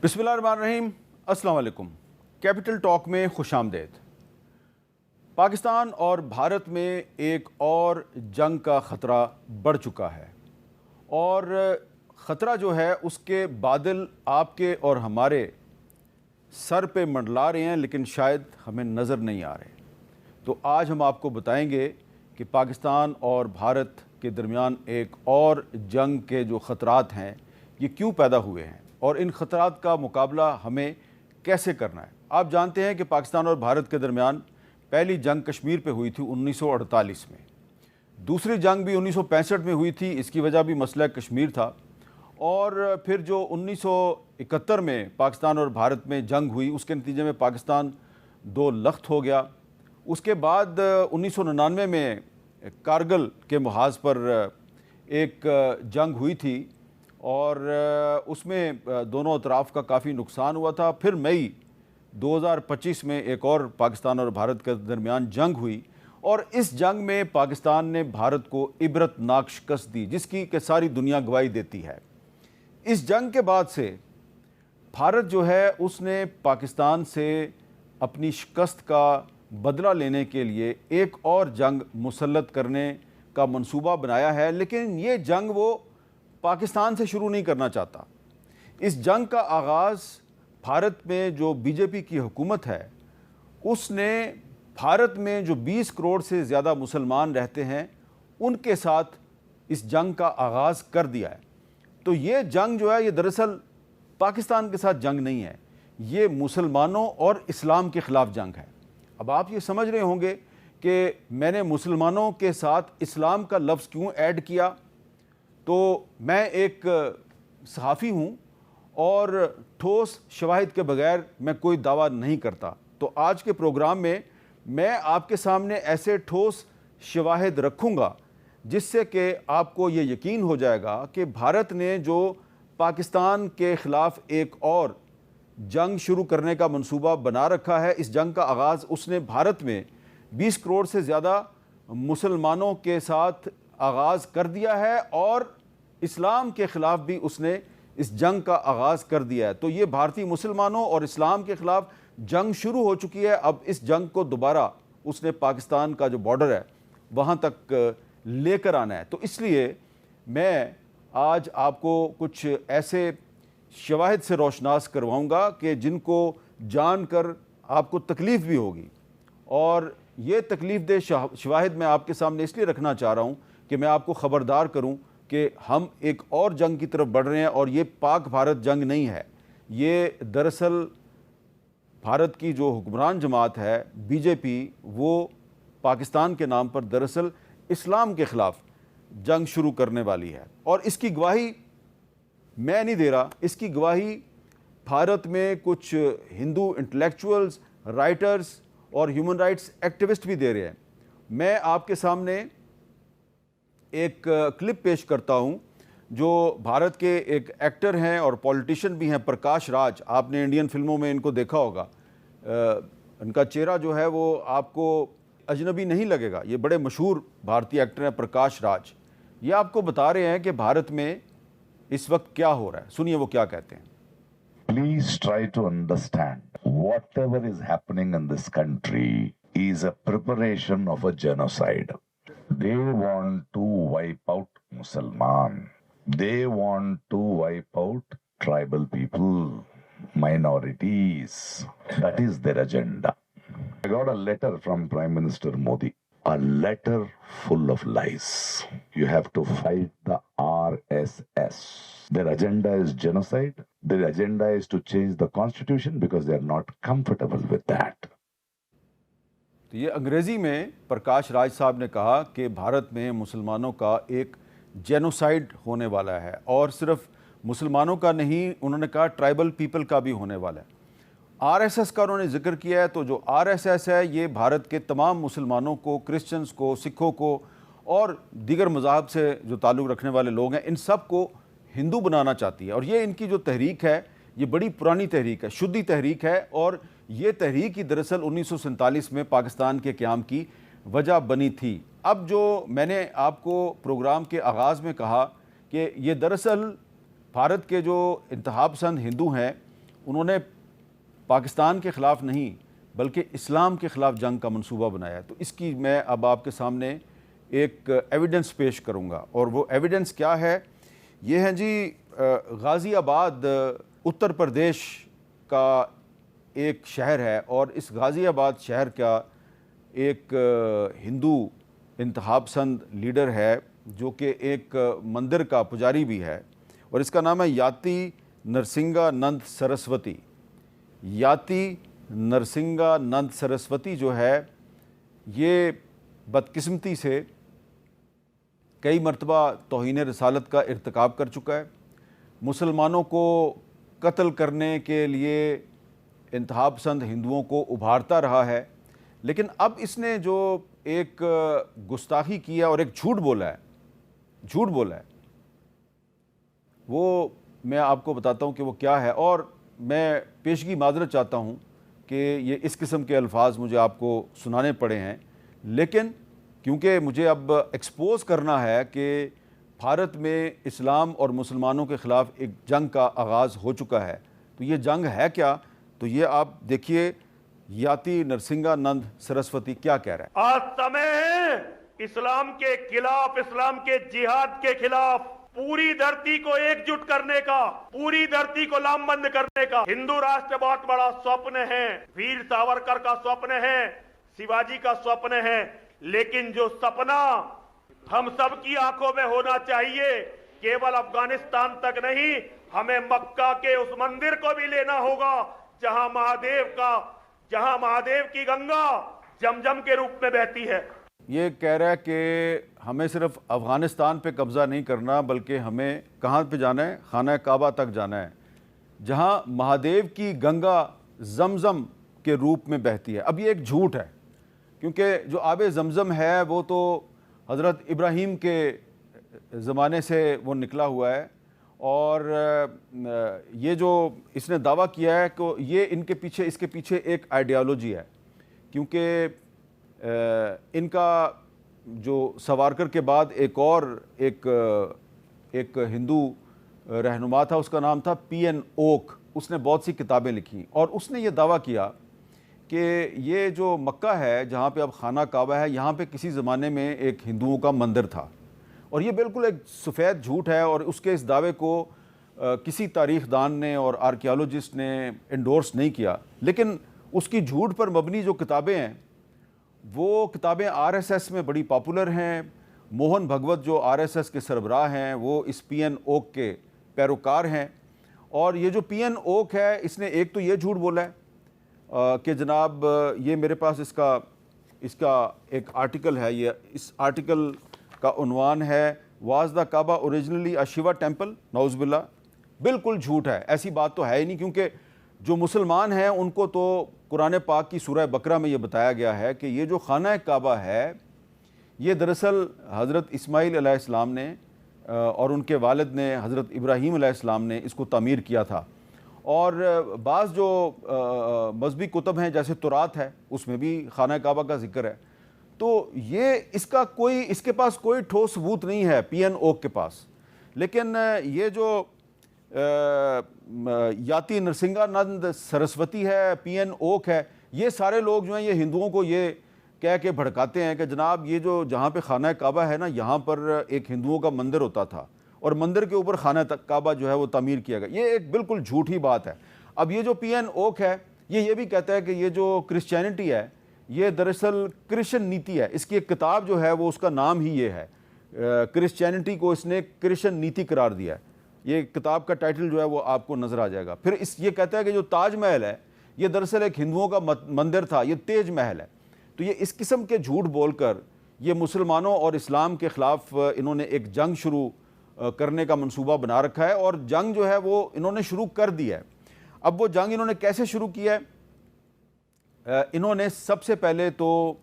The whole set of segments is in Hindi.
बिस्मिल्लाहिर्रहमानिर्रहीम, अस्सलाम वालेकुम। कैपिटल टॉक में खुशामदेद। पाकिस्तान और भारत में एक और जंग का ख़तरा बढ़ चुका है और ख़तरा जो है उसके बादल आपके और हमारे सर पे मंडला रहे हैं, लेकिन शायद हमें नज़र नहीं आ रहे। तो आज हम आपको बताएंगे कि पाकिस्तान और भारत के दरमियान एक और जंग के जो ख़तरात हैं ये क्यों पैदा हुए हैं और इन ख़तरात का मुकाबला हमें कैसे करना है। आप जानते हैं कि पाकिस्तान और भारत के दरमियान पहली जंग कश्मीर पे हुई थी 1948 में, दूसरी जंग भी 1965 में हुई थी, इसकी वजह भी मसला कश्मीर था। और फिर जो 1971 में पाकिस्तान और भारत में जंग हुई उसके नतीजे में पाकिस्तान दो लख्त हो गया। उसके बाद 1999 में कारगिल के मुहाज पर एक जंग हुई थी और उसमें दोनों अतराफ़ का काफ़ी नुकसान हुआ था। फिर मई 2025 में एक और पाकिस्तान और भारत के दरमियान जंग हुई और इस जंग में पाकिस्तान ने भारत को इबरतनाक शिकस्त दी, जिसकी कि सारी दुनिया गवाही देती है। इस जंग के बाद से भारत जो है उसने पाकिस्तान से अपनी शिकस्त का बदला लेने के लिए एक और जंग मुसल्लत करने का मंसूबा बनाया है, लेकिन ये जंग वो पाकिस्तान से शुरू नहीं करना चाहता। इस जंग का आगाज़ भारत में जो बीजेपी की हुकूमत है उसने भारत में जो 20 करोड़ से ज़्यादा मुसलमान रहते हैं उनके साथ इस जंग का आगाज़ कर दिया है। तो ये जंग जो है ये दरअसल पाकिस्तान के साथ जंग नहीं है, ये मुसलमानों और इस्लाम के ख़िलाफ़ जंग है। अब आप ये समझ रहे होंगे कि मैंने मुसलमानों के साथ इस्लाम का लफ्ज़ क्यों ऐड किया। तो मैं एक सहाफ़ी हूँ और ठोस शवाहिद के बगैर मैं कोई दावा नहीं करता। तो आज के प्रोग्राम में मैं आपके सामने ऐसे ठोस शवाहिद रखूँगा जिससे कि आपको ये यकीन हो जाएगा कि भारत ने जो पाकिस्तान के ख़िलाफ़ एक और जंग शुरू करने का मंसूबा बना रखा है, इस जंग का आगाज़ उसने भारत में 20 करोड़ से ज़्यादा मुसलमानों के साथ आगाज़ कर दिया है और इस्लाम के ख़िलाफ़ भी उसने इस जंग का आगाज़ कर दिया है। तो ये भारतीय मुसलमानों और इस्लाम के ख़िलाफ़ जंग शुरू हो चुकी है। अब इस जंग को दोबारा उसने पाकिस्तान का जो बॉर्डर है वहाँ तक लेकर आना है। तो इसलिए मैं आज आपको कुछ ऐसे शवाहिद से रोशनास करवाऊँगा कि जिनको जानकर आपको तकलीफ़ भी होगी। और ये तकलीफ़ दे शवाहिद मैं आपके सामने इसलिए रखना चाह रहा हूँ कि मैं आपको ख़बरदार करूँ कि हम एक और जंग की तरफ बढ़ रहे हैं और ये पाक भारत जंग नहीं है। ये दरअसल भारत की जो हुक्मरान जमात है बीजेपी, वो पाकिस्तान के नाम पर दरअसल इस्लाम के ख़िलाफ़ जंग शुरू करने वाली है। और इसकी गवाही मैं नहीं दे रहा, इसकी गवाही भारत में कुछ हिंदू इंटेलेक्चुअल्स, राइटर्स और ह्यूमन राइट्स एक्टिविस्ट भी दे रहे हैं। मैं आपके सामने एक क्लिप पेश करता हूं जो भारत के एक एक्टर हैं और पॉलिटिशियन भी हैं, प्रकाश राज। आपने इंडियन फिल्मों में इनको देखा होगा। इनका चेहरा जो है वो आपको अजनबी नहीं लगेगा। ये बड़े मशहूर भारतीय एक्टर हैं प्रकाश राज। ये आपको बता रहे हैं कि भारत में इस वक्त क्या हो रहा है। सुनिए वो क्या कहते हैं। Please try to understand whatever is happening in this country is a preparation of a genocide. They want to wipe out Musliman. They want to wipe out tribal people, minorities. That is their agenda. I got a letter from Prime Minister Modi. A letter full of lies. You have to fight the RSS. Their agenda is genocide. Their agenda is to change the constitution because they are not comfortable with that. तो ये अंग्रेज़ी में प्रकाश राज साहब ने कहा कि भारत में मुसलमानों का एक जेनोसाइड होने वाला है और सिर्फ मुसलमानों का नहीं, उन्होंने कहा ट्राइबल पीपल का भी होने वाला है। आरएसएस का उन्होंने जिक्र किया है। तो जो आरएसएस है ये भारत के तमाम मुसलमानों को, क्रिश्चियंस को, सिखों को और दीगर मज़ाहब से जो ताल्लुक़ रखने वाले लोग हैं इन सब को हिंदू बनाना चाहती है। और ये इनकी जो तहरीक है ये बड़ी पुरानी तहरीक है, शुद्धी तहरीक है। और ये तहरीक ही दरअसल 1947 में पाकिस्तान के क़याम की वजह बनी थी। अब जो मैंने आपको प्रोग्राम के आगाज़ में कहा कि ये दरअसल भारत के जो इंतहा पसंद हिंदू हैं उन्होंने पाकिस्तान के ख़िलाफ़ नहीं बल्कि इस्लाम के ख़िलाफ़ जंग का मंसूबा बनाया है। तो इसकी मैं अब आपके सामने एक एविडेंस पेश करूँगा, और वो एविडेंस क्या है? ये है जी गाज़ियाबाद उत्तर प्रदेश का एक शहर है, और इस गाज़ियाबाद शहर का एक हिंदू इंतहा पसंद लीडर है जो कि एक मंदिर का पुजारी भी है, और इसका नाम है याति नरसिंगानंद सरस्वती। याति नरसिंगानंद सरस्वती जो है ये बदकिस्मती से कई मरतबा तौहीन रसालत का इर्तिकाब कर चुका है, मुसलमानों को कत्ल करने के लिए इंतहा पसंद हिंदुओं को उभारता रहा है। लेकिन अब इसने जो एक गुस्ताखी किया और एक झूठ बोला है, वो मैं आपको बताता हूँ कि वो क्या है, और मैं पेशगी माजरत चाहता हूँ कि ये इस किस्म के अल्फाज मुझे आपको सुनाने पड़े हैं, लेकिन क्योंकि मुझे अब एक्सपोज़ करना है कि भारत में इस्लाम और मुसलमानों के ख़िलाफ़ एक जंग का आगाज़ हो चुका है। तो ये जंग है क्या? तो ये आप देखिए याति नरसिंगानंद सरस्वती क्या कह रहा है। आज समय है इस्लाम के खिलाफ, इस्लाम के जिहाद के खिलाफ पूरी धरती को एकजुट करने का, पूरी धरती को लामबंद करने का। हिंदू राष्ट्र बहुत बड़ा स्वप्न है, वीर सावरकर का स्वप्न है, शिवाजी का स्वप्न है, लेकिन जो सपना हम सब की आंखों में होना चाहिए, केवल अफगानिस्तान तक नहीं, हमें मक्का के उस मंदिर को भी लेना होगा जहां महादेव की गंगा जमजम के रूप में बहती है। ये कह रहा है कि हमें सिर्फ अफ़गानिस्तान पे कब्ज़ा नहीं करना, बल्कि हमें कहाँ पे जाना है? खाना काबा तक जाना है, जहाँ महादेव की गंगा जमजम के रूप में बहती है। अब ये एक झूठ है, क्योंकि जो आब जमजम है वो तो हज़रत इब्राहीम के ज़माने से वो निकला हुआ है, और ये जो इसने दावा किया है कि ये इसके पीछे एक आइडियालॉजी है, क्योंकि इनका जो सावरकर के बाद एक हिंदू रहनुमा था, उसका नाम था पीएन ओक। उसने बहुत सी किताबें लिखी और उसने ये दावा किया कि ये जो मक्का है जहाँ पे अब खाना काबा है, यहाँ पे किसी ज़माने में एक हिंदुओं का मंदिर था, और ये बिल्कुल एक सफ़ेद झूठ है। और उसके इस दावे को किसी तारीख़दान ने और आर्कियोलॉजिस्ट ने इंडोर्स नहीं किया, लेकिन उसकी झूठ पर मबनी जो किताबें हैं वो किताबें आरएसएस में बड़ी पॉपुलर हैं। मोहन भगवत जो आरएसएस के सरबराह हैं वो इस पीएन ओक के पैरोकार हैं, और ये जो पीएन ओक है इसने एक तो ये झूठ बोला है कि जनाब ये मेरे पास इसका एक आर्टिकल है, ये इस आर्टिकल का उन्वान है was the Kaaba originally a Shiva temple. नौज़ुबिल्लाह, बिल्कुल झूठ है, ऐसी बात तो है ही नहीं, क्योंकि जो मुसलमान हैं उनको तो कुरान पाक की सूरह बकरा में ये बताया गया है कि ये जो खाना काबा है ये दरअसल हज़रत इस्माईल अलैहिस्सलाम ने और उनके वालिद ने हज़रत इब्राहीम अलैहिस्सलाम ने इसको तामीर किया था। और बाज़ जो मजहबी कुतब हैं जैसे तुरात है उसमें भी खाना काबा का जिक्र है। तो ये इसके पास कोई ठोस सबूत नहीं है पीएन ओक के पास। लेकिन ये जो याति नरसिंगानंद सरस्वती है, पीएन ओक है, ये सारे लोग जो हैं ये हिंदुओं को ये कह के भड़काते हैं कि जनाब ये जो जहाँ पे खाना काबा है ना, यहाँ पर एक हिंदुओं का मंदिर होता था और मंदिर के ऊपर खाना काबा जो है वो तामीर किया गया। ये एक बिल्कुल झूठी बात है। अब ये जो पीएन ओक है ये भी कहता है कि ये जो क्रिश्चियनिटी है ये दरअसल क्रिश्चियन नीति है। इसकी एक किताब जो है वो उसका नाम ही ये है, क्रिश्चियनिटी को इसने क्रिश्चियन नीति करार दिया है। ये किताब का टाइटल जो है वो आपको नज़र आ जाएगा। फिर ये कहता है कि जो ताजमहल है ये दरअसल एक हिंदुओं का मंदिर था, ये तेज महल है। तो ये इस किस्म के झूठ बोलकर ये मुसलमानों और इस्लाम के ख़िलाफ़ इन्होंने एक जंग शुरू करने का मंसूबा बना रखा है, और जंग जो है वो इन्होंने शुरू कर दिया है। अब वो जंग इन्होंने कैसे शुरू किया है? इन्होंने सबसे पहले तो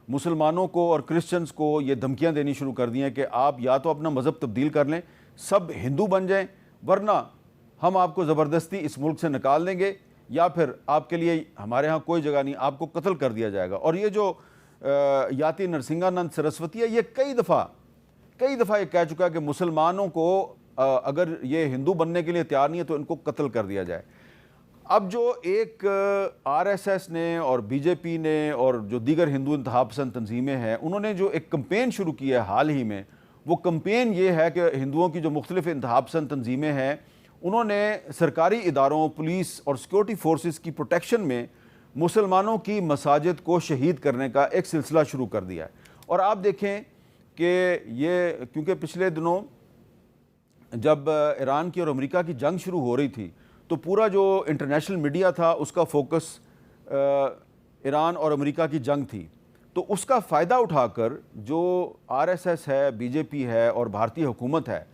मुसलमानों को और क्रिश्चियंस को ये धमकियां देनी शुरू कर दी हैं कि आप या तो अपना मज़हब तब्दील कर लें, सब हिंदू बन जाएं, वरना हम आपको ज़बरदस्ती इस मुल्क से निकाल देंगे, या फिर आपके लिए हमारे यहाँ कोई जगह नहीं, आपको कत्ल कर दिया जाएगा। और ये जो याति नरसिंगानंद सरस्वती है ये कई दफ़ा ये कह चुका है कि मुसलमानों को अगर ये हिंदू बनने के लिए तैयार नहीं है तो इनको कत्ल कर दिया जाए। अब जो एक आरएसएस ने और बीजेपी ने और जो दीगर हिंदू इंतहा पसंद तंजीमें हैं, उन्होंने जो एक कंपेन शुरू की है हाल ही में, वो कंपेन ये है कि हिंदुओं की जो मुख्तलिफ इंतहा पसंद तंजीमें हैं, उन्होंने सरकारी इदारों, पुलिस और सिक्योरिटी फोर्सेस की प्रोटेक्शन में मुसलमानों की मसाजिद को शहीद करने का एक सिलसिला शुरू कर दिया है। और आप देखें कि ये, क्योंकि पिछले दिनों जब ईरान की और अमेरिका की जंग शुरू हो रही थी, तो पूरा जो इंटरनेशनल मीडिया था उसका फोकस ईरान और अमेरिका की जंग थी। तो उसका फ़ायदा उठाकर जो आरएसएस है, बीजेपी है और भारतीय हुकूमत है,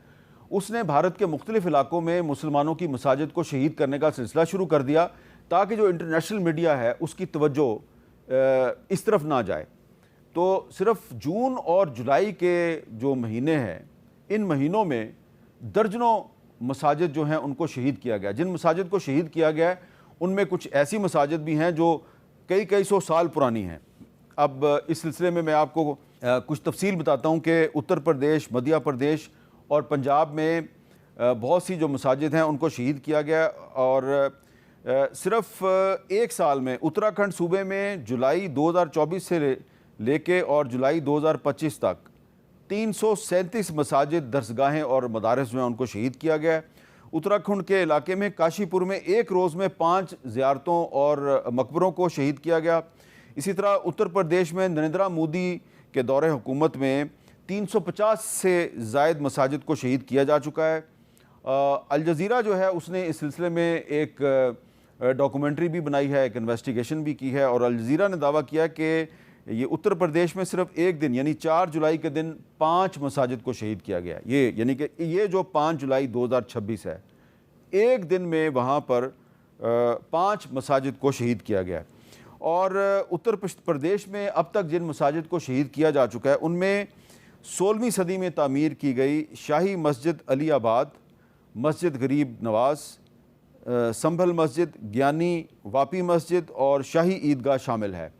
उसने भारत के मुख्तलिफ इलाकों में मुसलमानों की मसाजिद को शहीद करने का सिलसिला शुरू कर दिया, ताकि जो इंटरनेशनल मीडिया है उसकी तवज्जो इस तरफ ना जाए। तो सिर्फ जून और जुलाई के जो महीने हैं, इन महीनों में दर्जनों मसाजिद जो हैं उनको शहीद किया गया। जिन मसाजिद को शहीद किया गया है उनमें कुछ ऐसी मसाजिद भी हैं जो कई सौ साल पुरानी हैं। अब इस सिलसिले में मैं आपको कुछ तफसील बताता हूँ कि उत्तर प्रदेश, मध्य प्रदेश और पंजाब में बहुत सी जो मसाजिद हैं उनको शहीद किया गया। और सिर्फ एक साल में उत्तराखंड सूबे में जुलाई 2024 से लेके और जुलाई 2025 तक 337 मसाजिद, दरसगाहें और मदारस जो हैं उनको शहीद किया गया है। उत्तराखंड के इलाके में काशीपुर में एक रोज़ में 5 ज़ियारतों और मकबरों को शहीद किया गया। इसी तरह उत्तर प्रदेश में नरेंद्र मोदी के दौरे हुकूमत में 350 से ज़ायद मसाजिद को शहीद किया जा चुका है। अल जज़ीरा जो है उसने इस सिलसिले में एक डॉक्यूमेंट्री भी बनाई है, एक इन्वेस्टिगेशन भी की है, और अल जज़ीरा ने दावा किया कि ये उत्तर प्रदेश में सिर्फ एक दिन यानी 4 जुलाई के दिन 5 मसाजिद को शहीद किया गया। ये यानी कि ये जो 5 जुलाई 2026 है, एक दिन में वहाँ पर 5 मसाजिद को शहीद किया गया। और उत्तर प्रदेश में अब तक जिन मसाजिद को शहीद किया जा चुका है उनमें 16वीं सदी में तामीर की गई शाही मस्जिद अली आबाद, मस्जिद गरीब नवाज, संभल मस्जिद, ज्ञानी वापी मस्जिद और शाही ईदगाह शामिल है।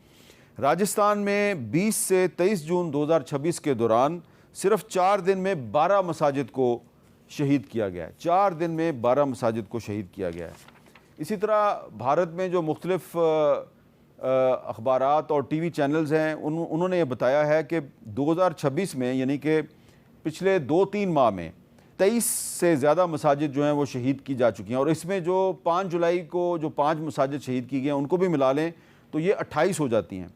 राजस्थान में 20 से 23 जून 2026 के दौरान सिर्फ 4 दिन में 12 मसाजिद को शहीद किया गया है। 4 दिन में 12 मसाजिद को शहीद किया गया है। इसी तरह भारत में जो मुख्तलिफ अखबारात और टीवी चैनल्स हैं उन्होंने ये बताया है कि 2026 में यानी कि पिछले 2-3 माह में 23 से ज़्यादा मसाजिद जो हैं वो शहीद की जा चुकी हैं। और इसमें जो 5 जुलाई को जो 5 मसाजिद शहीद की गई हैं उनको भी मिला लें तो ये 28 हो जाती हैं।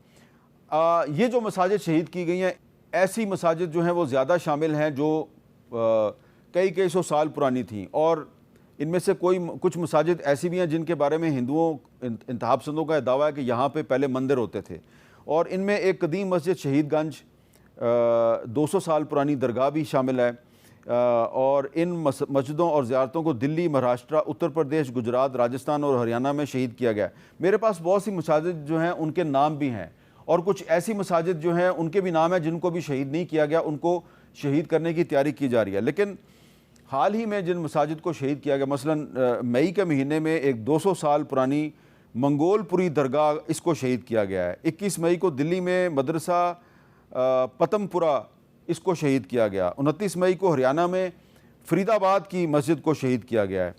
ये जो मसाजिद शहीद की गई हैं, ऐसी मसाजिद जो हैं वो ज़्यादा शामिल हैं जो कई सौ साल पुरानी थी, और इनमें से कुछ मसाजिद ऐसी भी हैं जिनके बारे में हिंदुओं इंतहा पसंदों का दावा है कि यहाँ पे पहले मंदिर होते थे। और इनमें एक कदीम मस्जिद शहीदगंज 200 साल पुरानी दरगाह भी शामिल है। और इन मस्जिदों और ज़ियारतों को दिल्ली, महाराष्ट्र, उत्तर प्रदेश, गुजरात, राजस्थान और हरियाणा में शहीद किया गया। मेरे पास बहुत सी मसाजिद जो हैं उनके नाम भी हैं, और कुछ ऐसी मसाजिद जो हैं उनके भी नाम हैं जिनको भी शहीद नहीं किया गया, उनको शहीद करने की तैयारी की जा रही है। लेकिन हाल ही में जिन मसाजिद को शहीद किया गया, मसलन मई के महीने में एक 200 साल पुरानी मंगोलपुरी दरगाह, इसको शहीद किया गया है। 21 मई को दिल्ली में मदरसा पतमपुरा, इसको शहीद किया गया। 29 मई को हरियाणा में फरीदाबाद की मस्जिद को शहीद किया गया है।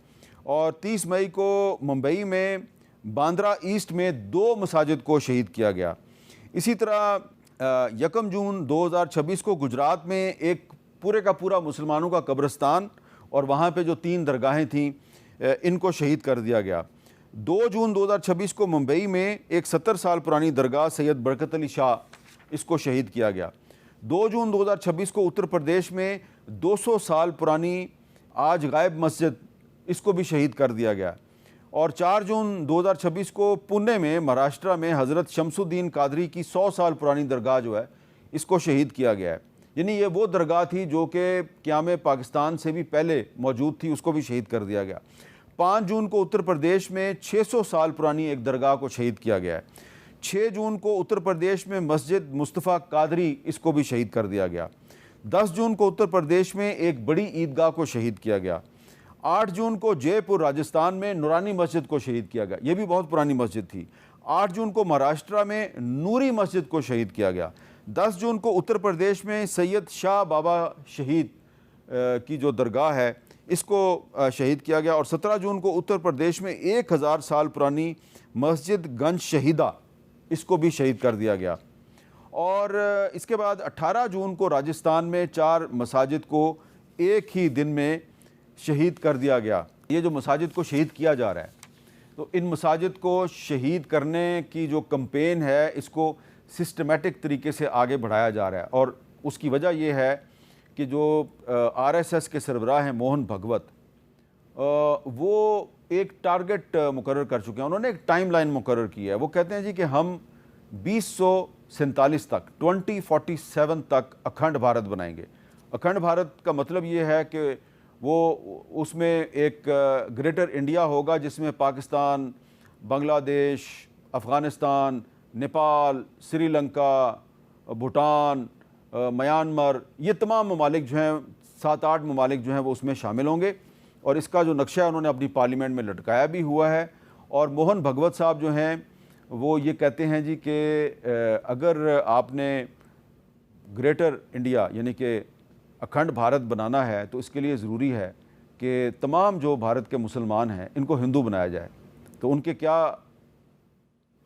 और 30 मई को मुंबई में बांद्रा ईस्ट में 2 मसाजिद को शहीद किया गया। इसी तरह 1 जून 2026 को गुजरात में एक पूरे का पूरा मुसलमानों का कब्रिस्तान और वहाँ पे जो 3 दरगाहें थीं, इनको शहीद कर दिया गया। 2 जून 2026 को मुंबई में एक 70 साल पुरानी दरगाह सैयद बरकत अली शाह, इसको शहीद किया गया। 2 जून 2026 को उत्तर प्रदेश में 200 साल पुरानी आज गायब मस्जिद, इसको भी शहीद कर दिया गया। और 4 जून 2026 को पुणे में महाराष्ट्र में हज़रत शमसुद्दीन कादरी की 100 साल पुरानी दरगाह जो है, इसको शहीद किया गया है। यानी ये वो दरगाह थी जो कि क़याम पाकिस्तान से भी पहले मौजूद थी, उसको भी शहीद कर दिया गया। 5 जून को उत्तर प्रदेश में 600 साल पुरानी एक दरगाह को शहीद किया गया है। 6 जून को उत्तर प्रदेश में मस्जिद मुस्तफ़ा कादरी, इसको भी शहीद कर दिया गया। 10 जून को उत्तर प्रदेश में एक बड़ी ईदगाह को शहीद किया गया। 8 जून को जयपुर राजस्थान में नूरानी मस्जिद को शहीद किया गया, ये भी बहुत पुरानी मस्जिद थी। 8 जून को महाराष्ट्र में नूरी मस्जिद को शहीद किया गया। 10 जून को उत्तर प्रदेश में सैयद शाह बाबा शहीद की जो दरगाह है, इसको शहीद किया गया। और 17 जून को उत्तर प्रदेश में 1000 साल पुरानी मस्जिद गंज शहीदा, इसको भी शहीद कर दिया गया। और इसके बाद 18 जून को राजस्थान में 4 मसाजिद को एक ही दिन में शहीद कर दिया गया। ये जो मसाजिद को शहीद किया जा रहा है, तो इन मसाजिद को शहीद करने की जो कैंपेन है, इसको सिस्टमेटिक तरीके से आगे बढ़ाया जा रहा है। और उसकी वजह यह है कि जो आरएसएस के सरबराह हैं मोहन भगवत, वो एक टारगेट मुकर्रर कर चुके हैं। उन्होंने एक टाइमलाइन मुकर्रर की है। वो कहते हैं जी कि हम 2047 तक 2047 तक अखंड भारत बनाएंगे। अखंड भारत का मतलब ये है कि वो उसमें एक ग्रेटर इंडिया होगा जिसमें पाकिस्तान, बांग्लादेश, अफ़गानिस्तान, नेपाल, श्रीलंका, भूटान, म्यांमार, ये तमाम ममालिक जो हैं, 7-8 ममालिक जो हैं वो उसमें शामिल होंगे। और इसका जो नक्शा है उन्होंने अपनी पार्लियामेंट में लटकाया भी हुआ है। और मोहन भगवत साहब जो हैं वो ये कहते हैं जी कि अगर आपने ग्रेटर इंडिया यानी कि अखंड भारत बनाना है तो इसके लिए ज़रूरी है कि तमाम जो भारत के मुसलमान हैं इनको हिंदू बनाया जाए। तो उनके क्या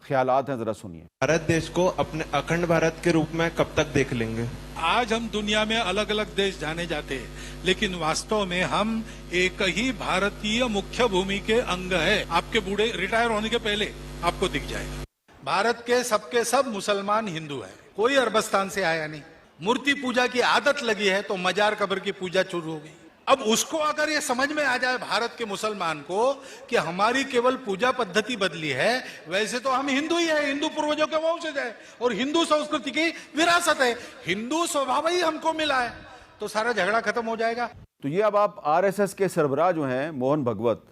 ख्यालात हैं, ज़रा सुनिए। भारत देश को अपने अखंड भारत के रूप में कब तक देख लेंगे? आज हम दुनिया में अलग अलग देश जाने जाते हैं, लेकिन वास्तव में हम एक ही भारतीय मुख्य भूमि के अंग है। आपके बूढ़े रिटायर होने के पहले आपको दिख जाएगा। भारत के सबके सब मुसलमान हिंदू हैं, कोई अरबस्तान से आया नहीं। मूर्ति पूजा की आदत लगी है तो मजार कब्र की पूजा शुरू हो गई। अब उसको अगर ये समझ में आ जाए भारत के मुसलमान को कि हमारी केवल पूजा पद्धति बदली है, वैसे तो हम हिंदू ही है, हिंदू पूर्वजों के वंशज है और हिंदू संस्कृति की विरासत है, हिंदू स्वभाव ही हमको मिला है, तो सारा झगड़ा खत्म हो जाएगा। तो ये अब आप आरएसएस के सरबराह जो हैं मोहन भगवत,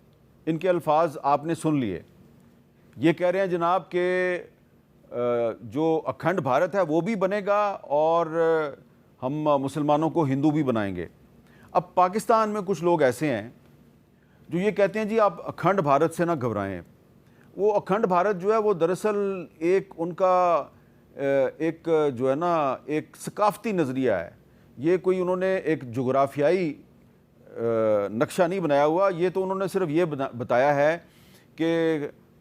इनके अल्फाज आपने सुन लिए। ये कह रहे हैं जनाब के जो अखंड भारत है वो भी बनेगा और हम मुसलमानों को हिंदू भी बनाएंगे। अब पाकिस्तान में कुछ लोग ऐसे हैं जो ये कहते हैं जी आप अखंड भारत से ना घबराएं। वो अखंड भारत जो है वो दरअसल एक उनका एक जो है ना एक सकाफती नज़रिया है। ये कोई उन्होंने एक जोग्राफियाई नक्शा नहीं बनाया हुआ। ये तो उन्होंने सिर्फ ये बताया है कि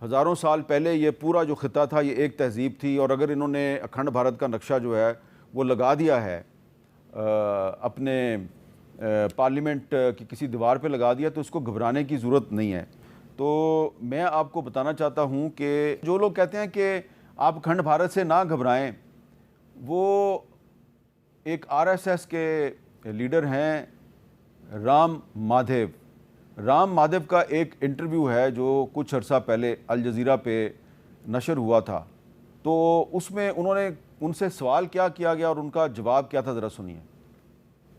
हज़ारों साल पहले ये पूरा जो ख़िता था ये एक तहज़ीब थी, और अगर इन्होंने अखंड भारत का नक्शा जो है वो लगा दिया है अपने पार्लियामेंट की किसी दीवार पे लगा दिया, तो उसको घबराने की ज़रूरत नहीं है। तो मैं आपको बताना चाहता हूँ कि जो लोग कहते हैं कि आप अखंड भारत से ना घबराएं, वो एक आरएसएस के लीडर हैं राम माधव। राम माधव का एक इंटरव्यू है जो कुछ अर्सा पहले अल जज़ीरा पे नशर हुआ था। तो उसमें उन्होंने उनसे सवाल क्या किया गया और उनका जवाब क्या था, ज़रा सुनिए।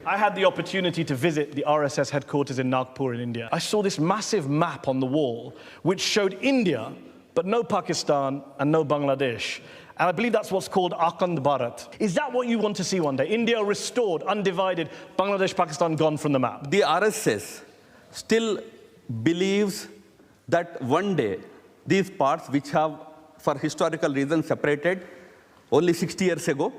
I had the opportunity to visit the RSS headquarters in Nagpur in India. I saw this massive map on the wall which showed India, but no Pakistan and no Bangladesh. And I believe that's what's called Akhand Bharat. Is that what you want to see one day? India restored, undivided, Bangladesh, Pakistan gone from the map? The RSS still believes that one day these parts which have for historical reasons separated only 60 years ago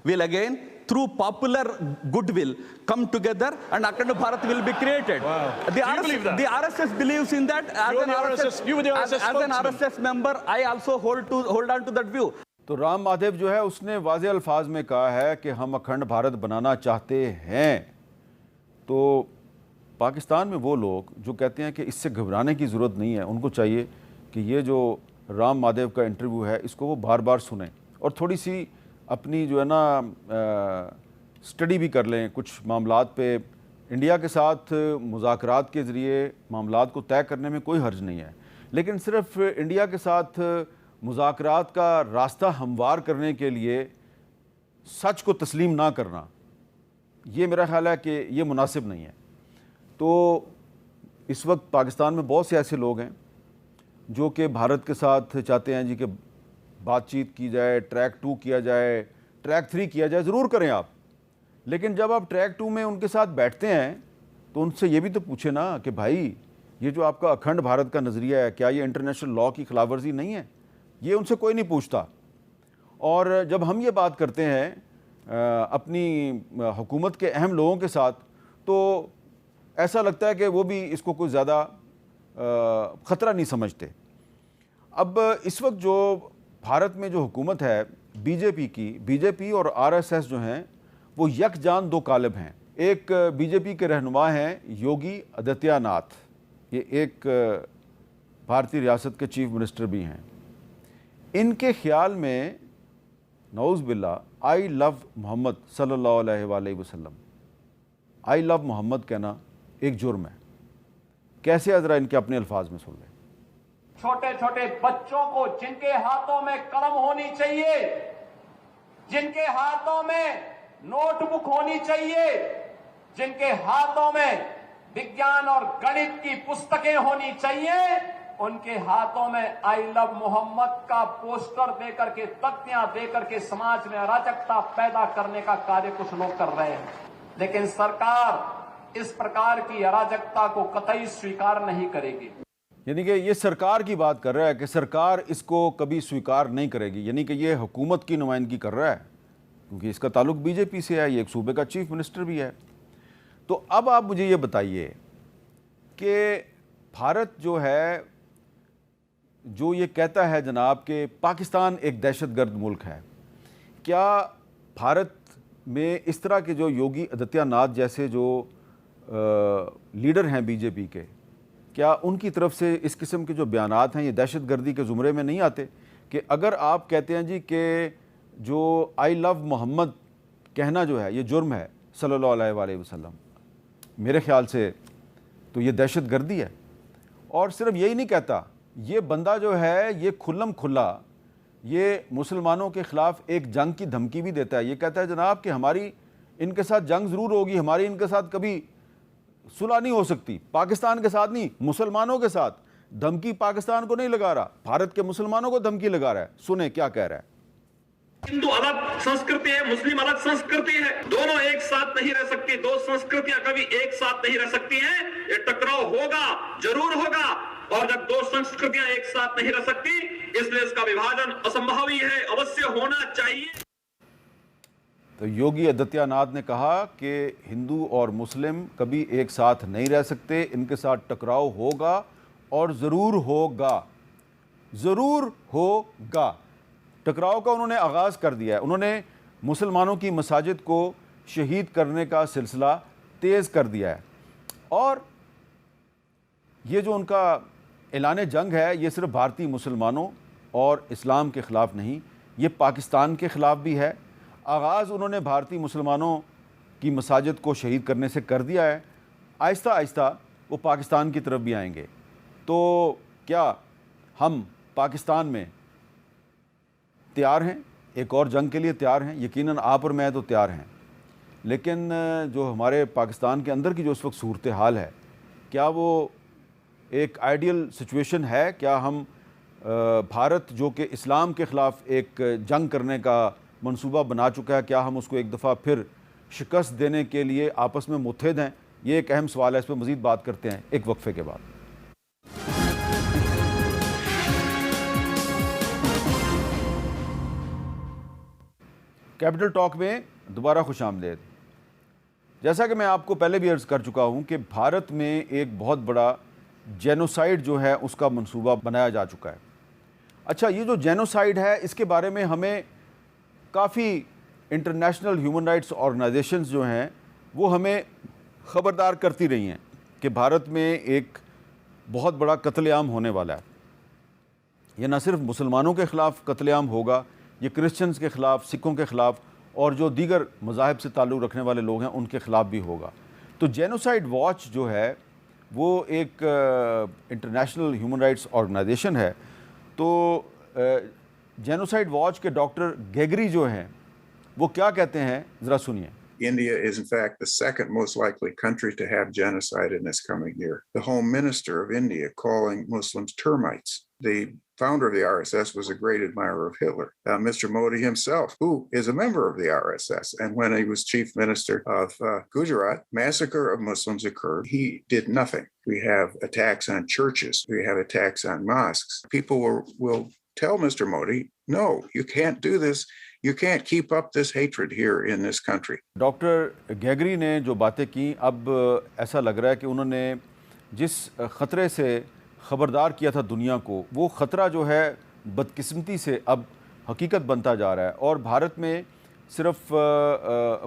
will again through popular goodwill come together and Akhand Bharat will be created. Wow. The RSS believes in that. You were the RSS as an RSS member, I also hold on to that view. तो राम माधव जो है उसने वाज़े अल्फाज में कहा है कि हम अखंड भारत बनाना चाहते हैं। तो पाकिस्तान में वो लोग जो कहते हैं कि इससे घबराने की ज़रूरत नहीं है, उनको चाहिए कि ये जो राम माधव का इंटरव्यू है इसको वो बार बार सुनें और थोड़ी सी अपनी जो है ना स्टडी भी कर लें। कुछ मामलात पे इंडिया के साथ मुज़ाकरात के ज़रिए मामलात को तय करने में कोई हर्ज नहीं है, लेकिन सिर्फ इंडिया के साथ मुज़ाकरात का रास्ता हमवार करने के लिए सच को तस्लीम ना करना, ये मेरा ख्याल है कि ये मुनासिब नहीं है। तो इस वक्त पाकिस्तान में बहुत से ऐसे लोग हैं जो कि भारत के साथ चाहते हैं जी कि बातचीत की जाए, ट्रैक 2 किया जाए, ट्रैक 3 किया जाए, ज़रूर करें आप, लेकिन जब आप ट्रैक 2 में उनके साथ बैठते हैं तो उनसे ये भी तो पूछे ना कि भाई ये जो आपका अखंड भारत का नज़रिया है क्या ये इंटरनेशनल लॉ की खिलाफवर्जी नहीं है? ये उनसे कोई नहीं पूछता। और जब हम ये बात करते हैं अपनी हुकूमत के अहम लोगों के साथ तो ऐसा लगता है कि वो भी इसको कोई ज़्यादा ख़तरा नहीं समझते। अब इस वक्त जो भारत में जो हुकूमत है बीजेपी और आरएसएस जो हैं वो यकजान दो कालिब हैं। एक बीजेपी के रहनुमा हैं योगी आदित्यनाथ, ये एक भारतीय रियासत के चीफ मिनिस्टर भी हैं। इनके ख्याल में नऊज़ बिल्लाह आई लव मोहम्मद सल्लल्लाहु अलैहि वसल्लम, आई लव मोहम्मद कहना एक जुर्म है। कैसे है ज़रा इनके अपने अल्फाज में सुन लें। छोटे छोटे बच्चों को जिनके हाथों में कलम होनी चाहिए, जिनके हाथों में नोटबुक होनी चाहिए, जिनके हाथों में विज्ञान और गणित की पुस्तकें होनी चाहिए, उनके हाथों में आई लव मोहम्मद का पोस्टर देकर के, तख्तियां देकर के समाज में अराजकता पैदा करने का कार्य कुछ लोग कर रहे हैं। लेकिन सरकार इस प्रकार की अराजकता को कतई स्वीकार नहीं करेगी। यानी कि ये सरकार की बात कर रहा है कि सरकार इसको कभी स्वीकार नहीं करेगी, यानी कि ये हुकूमत की नुमाइंदगी कर रहा है क्योंकि इसका ताल्लुक बीजेपी से है, ये एक सूबे का चीफ मिनिस्टर भी है। तो अब आप मुझे ये बताइए कि भारत जो है, जो ये कहता है जनाब कि पाकिस्तान एक दहशतगर्द मुल्क है, क्या भारत में इस तरह के जो योगी आदित्यनाथ जैसे जो लीडर हैं बीजेपी के, क्या उनकी तरफ से इस किस्म के जो बयानात हैं ये दहशतगर्दी के ज़ुमरे में नहीं आते? कि अगर आप कहते हैं जी कि जो आई लव मोहम्मद कहना जो है ये जुर्म है सल्लल्लाहु अलैहि वसल्लम, मेरे ख्याल से तो ये दहशतगर्दी है। और सिर्फ यही नहीं कहता, ये बंदा जो है ये खुल्लम खुल्ला ये मुसलमानों के ख़िलाफ़ एक जंग की धमकी भी देता है। ये कहता है जनाब कि हमारी इनके साथ जंग ज़रूर होगी, हमारी इनके साथ कभी सुलह नहीं हो सकती, पाकिस्तान के साथ नहीं, मुसलमानों के साथ। धमकी पाकिस्तान को नहीं लगा रहा, भारत के मुसलमानों को धमकी लगा रहा है। सुने क्या कह रहा है। हिंदू अलग संस्कृति है, मुस्लिम अलग संस्कृति है, दोनों एक साथ नहीं रह सकती, दो संस्कृतियां कभी एक साथ नहीं रह सकती हैं। ये टकराव होगा, जरूर होगा, और जब दो संस्कृतियां एक साथ नहीं रह सकती, इसलिए इसका विभाजन असंभव ही है, अवश्य होना चाहिए। तो योगी आदित्यनाथ ने कहा कि हिंदू और मुस्लिम कभी एक साथ नहीं रह सकते, इनके साथ टकराव होगा और ज़रूर होगा, ज़रूर होगा। टकराव का उन्होंने आगाज़ कर दिया है। उन्होंने मुसलमानों की मसाजिद को शहीद करने का सिलसिला तेज़ कर दिया है। और ये जो उनका ऐलान जंग है ये सिर्फ भारतीय मुसलमानों और इस्लाम के ख़िलाफ़ नहीं, ये पाकिस्तान के ख़िलाफ़ भी है। आगाज़ उन्होंने भारतीय मुसलमानों की मसाजिद को शहीद करने से कर दिया है, आहिस्ता आहिस्ता वो पाकिस्तान की तरफ भी आएंगे। तो क्या हम पाकिस्तान में तैयार हैं, एक और जंग के लिए तैयार हैं? यकीनन आप और मैं तो तैयार हैं, लेकिन जो हमारे पाकिस्तान के अंदर की जो इस वक्त सूरत हाल है, क्या वो एक आइडियल सिचुएशन है? क्या हम भारत जो कि इस्लाम के ख़िलाफ़ एक जंग करने का मंसूबा बना चुका है, क्या हम उसको एक दफ़ा फिर शिकस्त देने के लिए आपस में मुत्तहिद हैं? ये एक अहम सवाल है, इस पर मज़ीद बात करते हैं एक वक्फे के बाद। कैपिटल टॉक में दोबारा खुशामदीद। जैसा कि मैं आपको पहले भी अर्ज़ कर चुका हूँ कि भारत में एक बहुत बड़ा जेनोसाइड जो है उसका मंसूबा बनाया जा चुका है। अच्छा, ये जो जेनोसाइड है इसके बारे में हमें काफ़ी इंटरनेशनल ह्यूमन राइट्स ऑर्गेनाइजेशंस जो हैं वो हमें ख़बरदार करती रही हैं कि भारत में एक बहुत बड़ा कत्लेआम होने वाला है। ये न सिर्फ मुसलमानों के ख़िलाफ़ कत्लेआम होगा, ये क्रिश्चियंस के ख़िलाफ़, सिखों के ख़िलाफ़ और जो दीगर मज़ाहिब से ताल्लुक़ रखने वाले लोग हैं उनके ख़िलाफ़ भी होगा। तो जेनोसाइड वॉच जो है वो एक इंटरनेशनल ह्यूमन राइट्स ऑर्गेनाइजेशन है। तो जेनोसाइड वॉच के डॉक्टर गेगरी जो हैं वो क्या कहते हैं, ज़रा सुनिए। India is in fact the second most likely country to have genocide in this coming year. The Home Minister of India calling Muslims termites. The founder of the RSS was a great admirer of Hitler. Mr. Modi himself, who is a member of the RSS, and when he was chief minister of Gujarat, massacre of Muslims occurred. He did nothing. We have attacks on churches. We have attacks on mosques. People will tell Mr. Modi, no, you can't do this. You can't keep up this hatred here in this country. Doctor Gregory ने जो बातें की, अब ऐसा लग रहा है कि उन्होंने जिस ख़तरे से ख़बरदार किया था दुनिया को, वो ख़तरा जो है बदकिस्मती से अब हकीकत बनता जा रहा है। और भारत में सिर्फ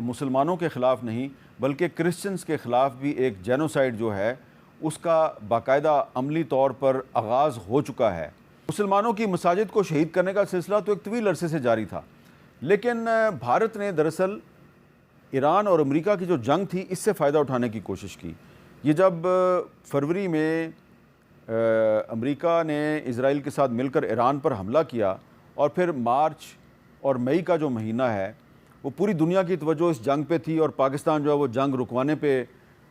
मुसलमानों के ख़िलाफ़ नहीं बल्कि क्रिश्चियंस के ख़िलाफ़ भी एक जेनोसाइड जो है उसका बाकायदा अमली तौर पर आगाज़ हो चुका है। मुसलमानों की मसाजिद को शहीद करने का सिलसिला तो एक तवील अरसे से जारी था, लेकिन भारत ने दरअसल ईरान और अमेरिका की जो जंग थी इससे फ़ायदा उठाने की कोशिश की। ये जब फरवरी में अमेरिका ने इज़राइल के साथ मिलकर ईरान पर हमला किया और फिर मार्च और मई का जो महीना है वो पूरी दुनिया की तवज्जो इस जंग पे थी और पाकिस्तान जो है वो जंग रुकवाने पे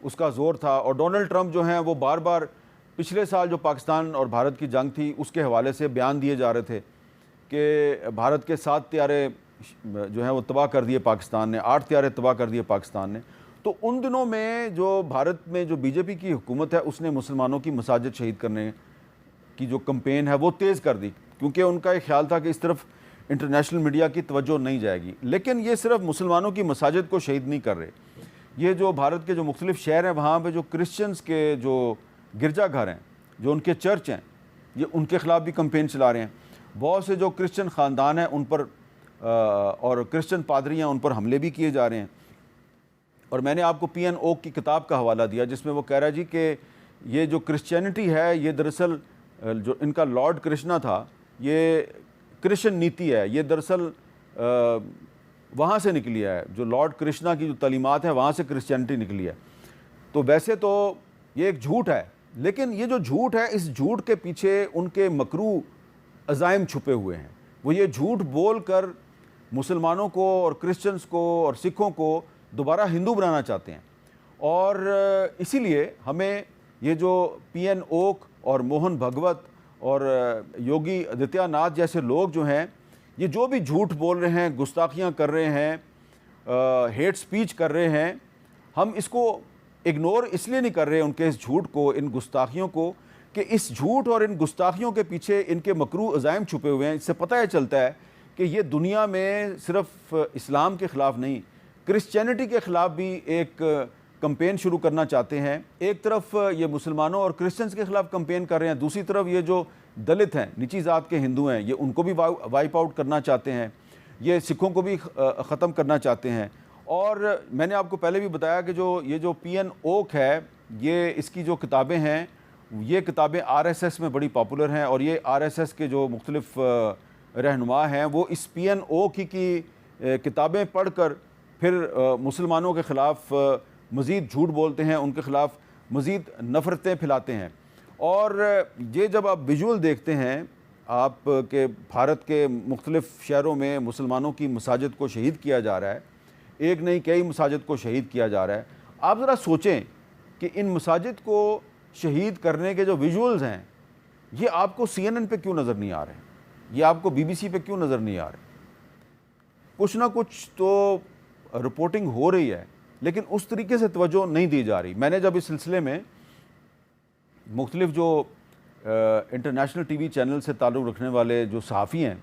उसका ज़ोर था। और डोनाल्ड ट्रंप जो हैं वो बार बार पिछले साल जो पाकिस्तान और भारत की जंग थी उसके हवाले से बयान दिए जा रहे थे कि भारत के 7 त्यारे जो हैं वो तबाह कर दिए पाकिस्तान ने, 8 त्यारे तबाह कर दिए पाकिस्तान ने। तो उन दिनों में जो भारत में जो बीजेपी की हुकूमत है उसने मुसलमानों की मसाजिद शहीद करने की जो कैंपेन है वो तेज़ कर दी, क्योंकि उनका एक ख्याल था कि इस तरफ इंटरनेशनल मीडिया की तवज्जो नहीं जाएगी। लेकिन ये सिर्फ मुसलमानों की मसाजिद को शहीद नहीं कर रहे, ये जो भारत के जो मुख्तलिफ शहर हैं वहाँ पर जो क्रिश्चियंस के जो गिरजाघर हैं, जो उनके चर्च हैं, ये उनके ख़िलाफ़ भी कैंपेन चला रहे हैं। बहुत से जो क्रिश्चियन ख़ानदान हैं उन पर और क्रिश्चियन पादरियाँ उन पर हमले भी किए जा रहे हैं। और मैंने आपको पीएन ओक की किताब का हवाला दिया जिसमें वो कह रहा है जी कि ये जो क्रिश्चियनिटी है ये दरअसल जो इनका लॉर्ड कृष्णा था ये क्रिश्चियन नीति है, ये दरअसल वहाँ से निकली है, जो लॉर्ड कृष्णा की जो तालीमात है वहाँ से क्रिश्चियनिटी निकली है। तो वैसे तो ये एक झूठ है, लेकिन ये जो झूठ है इस झूठ के पीछे उनके मकरू अज़ाइम छुपे हुए हैं। वो ये झूठ बोल कर मुसलमानों को और क्रिश्चियंस को और सिखों को दोबारा हिंदू बनाना चाहते हैं। और इसीलिए हमें ये जो पीएन ओक और मोहन भगवत और योगी आदित्यनाथ जैसे लोग जो हैं ये जो भी झूठ बोल रहे हैं, गुस्ताखियाँ कर रहे हैं, हेट स्पीच कर रहे हैं, हम इसको इग्नोर इसलिए नहीं कर रहे उनके इस झूठ को, इन गुस्ताखियों को, कि इस झूठ और इन गुस्ताखियों के पीछे इनके मकरू अज़ाइम छुपे हुए हैं। इससे पता है चलता है कि ये दुनिया में सिर्फ इस्लाम के ख़िलाफ़ नहीं, क्रिश्चियनिटी के ख़िलाफ़ भी एक कैंपेन शुरू करना चाहते हैं। एक तरफ ये मुसलमानों और क्रिश्चियंस के ख़िलाफ़ कैंपेन कर रहे हैं, दूसरी तरफ ये जो दलित हैं, नीची ज़ात के हिंदू हैं, ये उनको भी वाइप आउट करना चाहते हैं, ये सिखों को भी ख़त्म करना चाहते हैं। और मैंने आपको पहले भी बताया कि ये जो पीएन ओक है, ये इसकी जो किताबें हैं ये किताबें आरएसएस में बड़ी पॉपुलर हैं और ये आरएसएस के जो मुख्तलिफ रहनुमा हैं वो इस पीएन ओक की किताबें पढ़कर फिर मुसलमानों के ख़िलाफ़ मज़ीद झूठ बोलते हैं, उनके ख़िलाफ़ मज़ीद नफ़रतें फैलाते हैं। और ये जब आप विजुअल देखते हैं आप के भारत के मुख्तलिफ शहरों में मुसलमानों की मसाजिद को शहीद किया जा रहा है, एक नहीं कई मसाजिद को शहीद किया जा रहा है। आप ज़रा सोचें कि इन मसाजिद को शहीद करने के जो विजुअल्स हैं ये आपको CNN पे क्यों नज़र नहीं आ रहे, ये आपको BBC पे क्यों नज़र नहीं आ रहे। कुछ ना कुछ तो रिपोर्टिंग हो रही है लेकिन उस तरीके से तवज्जो नहीं दी जा रही। मैंने जब इस सिलसिले में मुख्तलिफ जो इंटरनेशनल TV चैनल से ताल्लुक़ रखने वाले जो सहाफ़ी हैं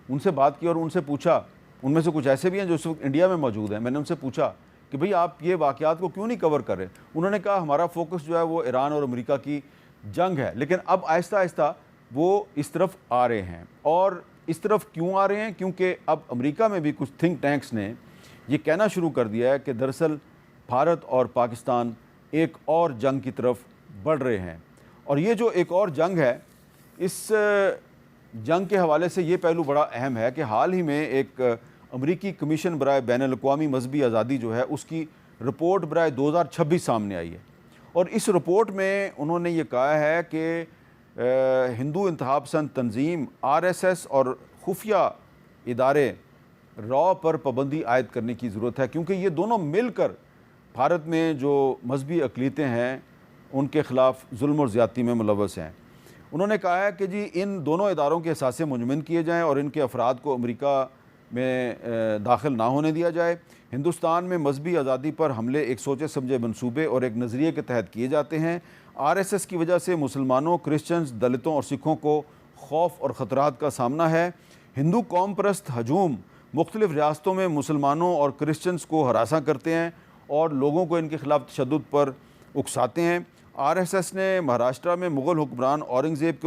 उनसे बात की और उनसे पूछा, उनमें से कुछ ऐसे भी हैं जो इस वक्त इंडिया में मौजूद हैं, मैंने उनसे पूछा कि भाई आप ये वाक़यात को क्यों नहीं कवर कर रहे। उन्होंने कहा हमारा फोकस जो है वो ईरान और अमेरिका की जंग है, लेकिन अब आहिस्ता आहिस्ता वो इस तरफ आ रहे हैं। और इस तरफ क्यों आ रहे हैं, क्योंकि अब अमेरिका में भी कुछ थिंक टैंक्स ने ये कहना शुरू कर दिया है कि दरअसल भारत और पाकिस्तान एक और जंग की तरफ बढ़ रहे हैं। और ये जो एक और जंग है, इस जंग के हवाले से ये पहलू बड़ा अहम है कि हाल ही में एक अमरीकी कमीशन बराए बैनुल-अक़वामी मजहबी आज़ादी जो है उसकी रिपोर्ट बराए 2026 सामने आई है। और इस रिपोर्ट में उन्होंने ये कहा है कि हिंदू इंतहा पसंद तंजीम RSS और खुफिया इदारे रॉ पर पाबंदी आयद करने की ज़रूरत है, क्योंकि ये दोनों मिलकर भारत में जो मजहबी अक़लीतें हैं उनके ख़िलाफ़ जुल्म और ज़्यादती में मुलव्वस हैं। उन्होंने कहा है कि जी इन दोनों इदारों के असासे मुंजमद किए जाएँ और इनके अफराद को अमेरिका में दाखिल ना होने दिया जाए। हिंदुस्तान में मजहबी आज़ादी पर हमले एक सोचे समझे मंसूबे और एक नज़रिए के तहत किए जाते हैं। RSS की वजह से मुसलमानों, क्रिश्चियंस, दलितों और सिखों को खौफ और ख़तरात का सामना है। हिंदू कौम परस्त हजूम मुख्तलिफ रियासतों में मुसलमानों और क्रिश्चियंस को हरासा करते हैं और लोगों को इनके ख़िलाफ़ तशद्दुद पर उकसाते हैं। RSS ने महाराष्ट्र में मुग़ल हुक्मरान औरंगज़ेब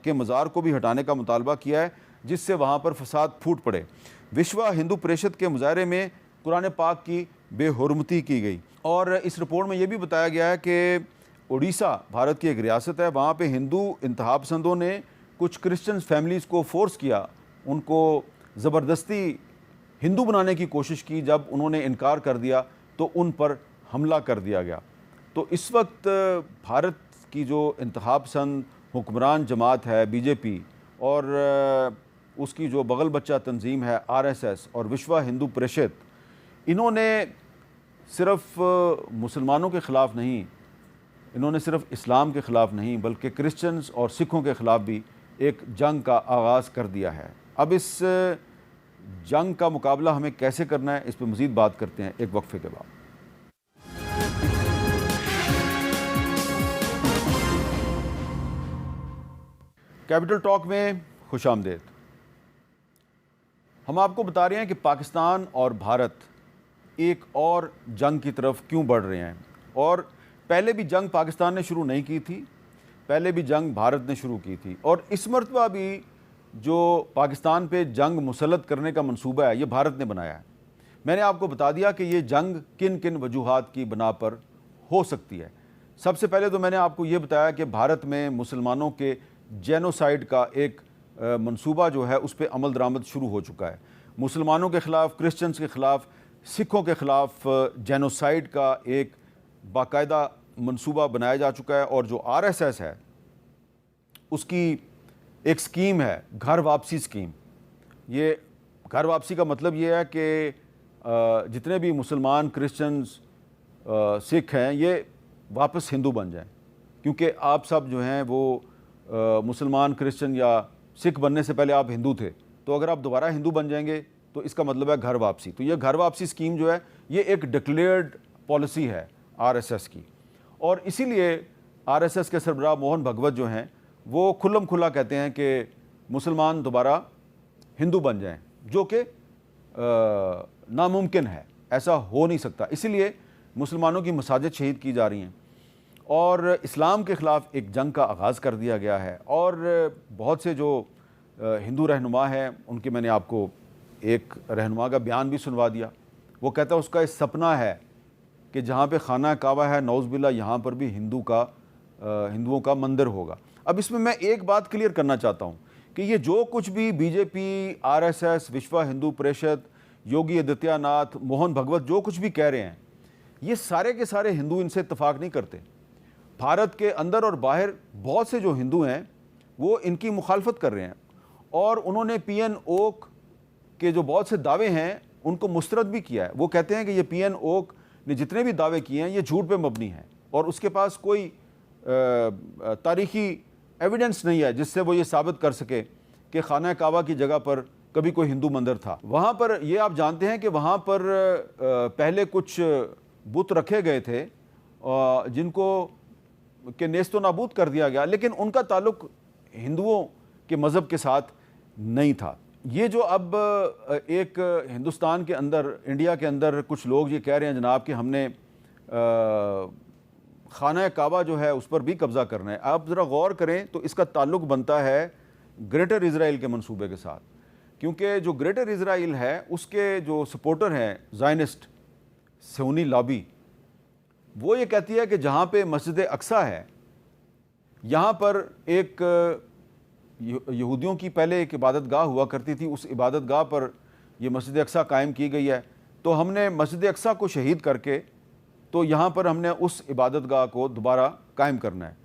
के मज़ार को भी हटाने का मुतालबा किया है, जिससे वहाँ पर फसाद फूट पड़े। विश्व हिंदू परिषद के मुजाहरे में कुरान पाक की बेहुरमती की गई। और इस रिपोर्ट में यह भी बताया गया है कि उड़ीसा भारत की एक रियासत है, वहाँ पे हिंदू इंतहा पसंदों ने कुछ क्रिश्चियन फैमिलीज़ को फोर्स किया, उनको ज़बरदस्ती हिंदू बनाने की कोशिश की। जब उन्होंने इनकार कर दिया तो उन पर हमला कर दिया गया। तो इस वक्त भारत की जो इंतहा पसंद हुक्मरान जमात है BJP और उसकी जो बगल बच्चा तंजीम है RSS और विश्व हिंदू परिषद, इन्होंने सिर्फ़ मुसलमानों के ख़िलाफ़ नहीं, इन्होंने सिर्फ इस्लाम के ख़िलाफ़ नहीं बल्कि क्रिश्चियंस और सिखों के ख़िलाफ़ भी एक जंग का आगाज़ कर दिया है। अब इस जंग का मुकाबला हमें कैसे करना है, इस पर मज़ीद बात करते हैं एक वक्फे के बाद। कैपिटल टॉक में खुशामदीद। हम आपको बता रहे हैं कि पाकिस्तान और भारत एक और जंग की तरफ क्यों बढ़ रहे हैं। और पहले भी जंग पाकिस्तान ने शुरू नहीं की थी, पहले भी जंग भारत ने शुरू की थी, और इस मरतबा भी जो पाकिस्तान पे जंग मुसल्लत करने का मंसूबा है ये भारत ने बनाया है। मैंने आपको बता दिया कि ये जंग किन किन वजूहात की बना पर हो सकती है। सबसे पहले तो मैंने आपको ये बताया कि भारत में मुसलमानों के जेनोसाइड का एक मंसूबा जो है उस पर अमल दरामद शुरू हो चुका है। मुसलमानों के ख़िलाफ़, क्रिश्चियंस के ख़िलाफ़, सिखों के ख़िलाफ़ जेनोसाइड का एक बाकायदा मंसूबा बनाया जा चुका है। और जो RSS है उसकी एक स्कीम है घर वापसी स्कीम। ये घर वापसी का मतलब ये है कि जितने भी मुसलमान, क्रिश्चियंस, सिख हैं ये वापस हिंदू बन जाएं, क्योंकि आप सब जो हैं वो मुसलमान, क्रिश्चियन या सिख बनने से पहले आप हिंदू थे, तो अगर आप दोबारा हिंदू बन जाएंगे तो इसका मतलब है घर वापसी। तो ये घर वापसी स्कीम जो है ये एक डिक्लेयर्ड पॉलिसी है RSS की, और इसीलिए RSS के सरबराह मोहन भगवत जो हैं वो खुल्लम खुल्ला कहते हैं कि मुसलमान दोबारा हिंदू बन जाएं, जो कि नामुमकिन है, ऐसा हो नहीं सकता। इसीलिए मुसलमानों की मसाजिद शहीद की जा रही हैं और इस्लाम के ख़िलाफ़ एक जंग का आगाज़ कर दिया गया है। और बहुत से जो हिंदू रहनुमा हैं उनके मैंने आपको एक रहनुमा का बयान भी सुनवा दिया। वो कहता है उसका इस सपना है कि जहाँ पे खाना काबा है नौज़बिल्ला यहाँ पर भी हिंदुओं का मंदिर होगा। अब इसमें मैं एक बात क्लियर करना चाहता हूँ कि ये जो कुछ भी BJP, RSS, विश्व हिंदू परिषद, योगी आदित्यनाथ, मोहन भगवत जो कुछ भी कह रहे हैं, ये सारे के सारे हिंदू इनसे इत्तेफाक नहीं करते। भारत के अंदर और बाहर बहुत से जो हिंदू हैं वो इनकी मुखालफत कर रहे हैं, और उन्होंने PNO के जो बहुत से दावे हैं उनको मुस्तरद भी किया है। वो कहते हैं कि ये PNO ने जितने भी दावे किए हैं ये झूठ पे मबनी हैं और उसके पास कोई तारीखी एविडेंस नहीं है जिससे वो ये साबित कर सके कि खाना काबा की जगह पर कभी कोई हिंदू मंदिर था। वहाँ पर ये आप जानते हैं कि वहाँ पर पहले कुछ बुत रखे गए थे जिनको के नेस्तो नाबूद कर दिया गया, लेकिन उनका ताल्लुक हिंदुओं के मज़हब के साथ नहीं था। ये जो अब एक हिंदुस्तान के अंदर, इंडिया के अंदर कुछ लोग ये कह रहे हैं जनाब कि हमने खाना काबा जो है उस पर भी कब्ज़ा करना है। आप ज़रा गौर करें तो इसका ताल्लुक बनता है ग्रेटर इज़राइल के मंसूबे के साथ, क्योंकि जो ग्रेटर इज़राइल है उसके जो सपोर्टर हैं ज़ायनिस्ट सुन्नी लॉबी, वो ये कहती है कि जहाँ पे मस्जिद अक्सा है यहाँ पर एक यहूदियों की पहले एक इबादत गाह हुआ करती थी, उस इबादत गाह पर यह मस्जिद अक्सा कायम की गई है। तो हमने मस्जिद अक्सा को शहीद करके तो यहाँ पर हमने उस इबादत गाह को दोबारा कायम करना है।